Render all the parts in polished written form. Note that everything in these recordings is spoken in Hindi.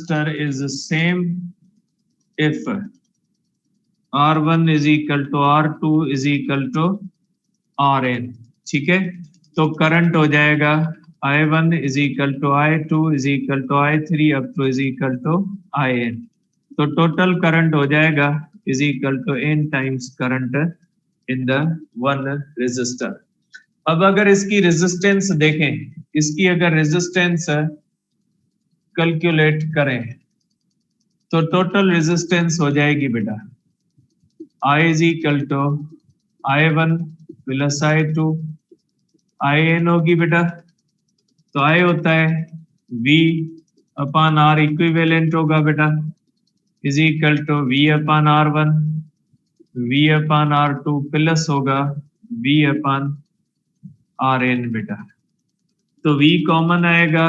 is the same if R1 is equal to R2 is equal to Rn. ठीक है, तो करंट हो जाएगा I1 is equal to I2 is equal to I3 up to is equal to In. तो टोटल करंट हो जाएगा is equal to n times current in the one resistor. अब अगर इसकी रेजिस्टेंस देखें, इसकी अगर रेजिस्टेंस कैलकुलेट करें तो टोटल रेजिस्टेंस हो जाएगी बेटा I is equal to I1 plus I2 In होगी बेटा, तो I होता है V अपान R इक्विवेलेंट होगा बेटा is equal to V upon R1 V upon R2 plus होगा V अपान Rn बेटा, तो V कॉमन आएगा,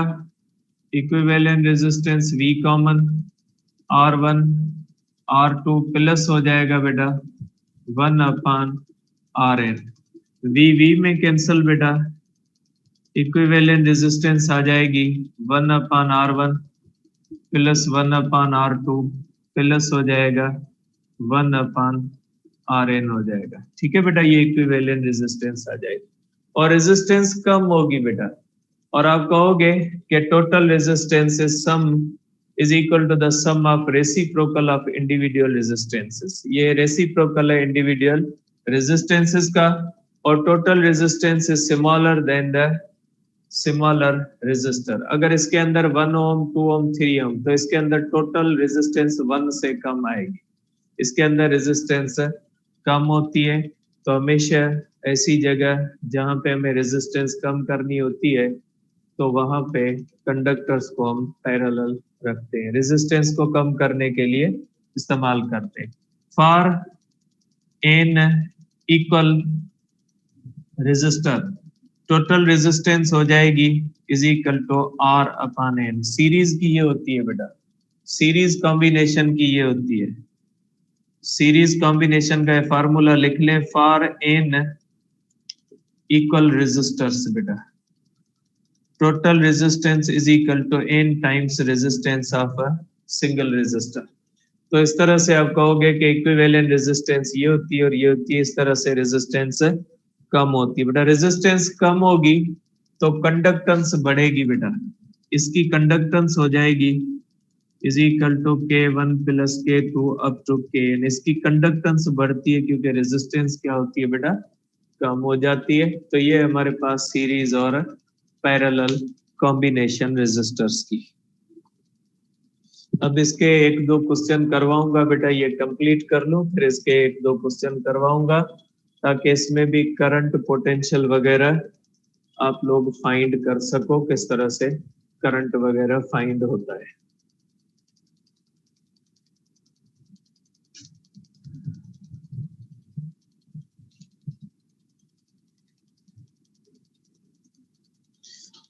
equivalent resistance V common, R1 R2 plus हो जाएगा बेटा 1 अपान Rn, V में कैंसिल बेटा, इक्विवेलेंट रेजिस्टेंस आ जाएगी 1 अपान R1 प्लस 1 अपान R2 प्लस हो जाएगा 1 अपान Rn हो जाएगा। ठीक है बेटा, ये इक्विवेलेंट रेजिस्टेंस आ जाएगी और रेजिस्टेंस कम होगी बेटा, और आप कहोगे कि total resistance is sum is equal to the sum of reciprocal of individual resistances. ये रेसिप्रोकल है इंडिविजुअल रेजिस्टेंसेस का, और total resistance is smaller than the similar resistor. अगर इसके अंदर 1 ओम 2 ओम 3 ओम, तो इसके अंदर टोटल रेजिस्टेंस 1 से कम आएगी, इसके अंदर रेजिस्टेंस कम होती है। तो हमेशा ऐसी जगह जहां पे हमें रेजिस्टेंस कम करनी होती है तो वहां पे कंडक्टर्स को हम पैरेलल रखते हैं, रेजिस्टेंस को कम करने के लिए इस्तेमाल करते हैं। For N equal resistor total resistance हो जाएगी is equal to R upon N. Series की ये होती है बेटा, सीरीज कॉम्बिनेशन की ये होती है, सीरीज कॉम्बिनेशन का फार्मूला लिख लें, फॉर एन इक्वल रेजिस्टर्स बेटा total resistance is equal to N times resistance of a single resistor. तो इस तरह से आप कहोगे कि इक्विवेलेंट रेजिस्टेंस ये होती है और ये होती है, इस तरह से रेजिस्टेंस कम होती है बेटा। रेजिस्टेंस कम होगी तो कंडक्टेंस बढ़ेगी बेटा, इसकी कंडक्टेंस हो जाएगी is equal to K1 plus K2 up to Kn। इसकी कंडक्टेंस बढ़ती है क्योंकि रेजिस्टेंस क्या होती है बेटा, कम हो जाती है। तो ये हमारे पास सीरीज और पैरेलल कॉम्बिनेशन रेजिस्टर्स की। अब इसके 1-2 क्वेश्चन करवाऊंगा बेटा, ये कंप्लीट कर लो, फिर इसके 1-2 क्वेश्चन करवाऊंगा ताकि इसमें भी करंट पोटेंशियल वगैरह आप लोग फाइंड कर सको, किस तरह से करंट वगैरह फाइंड होता है।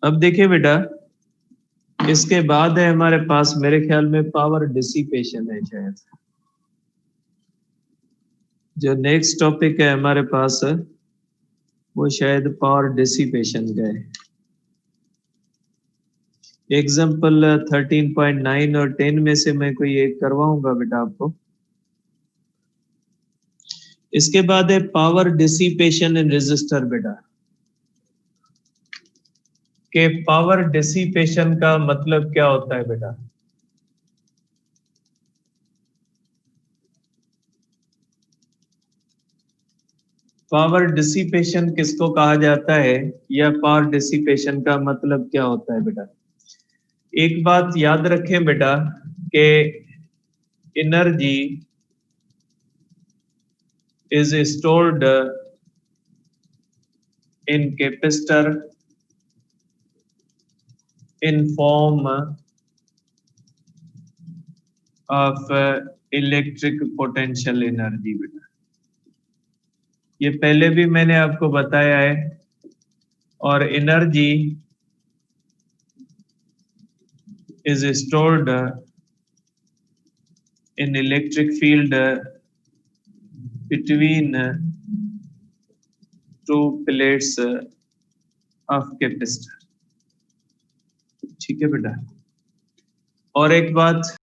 अब देखिए बेटा, इसके बाद है हमारे पास मेरे ख्याल में पावर डिसिपेशन है शायद, जो नेक्स्ट टॉपिक है हमारे पास वो शायद पावर डिसिपेशन का है। एग्जाम्पल 13.9 और 10 में से मैं कोई एक करवाऊंगा बेटा आपको। इसके बाद है पावर डिसिपेशन इन रेजिस्टर बेटा, कि पावर डिसिपेशन का मतलब क्या होता है बेटा। पावर डिसिपेशन किसको कहा जाता है, या पावर डिसिपेशन का मतलब क्या होता है बेटा। एक बात याद रखें बेटा कि energy is stored in capacitor in form of electric potential energy बेटा। ये पहले भी मैंने आपको बताया है, और energy is stored in electric field between two plates of capacitor। ठीक है बेटा, और एक बात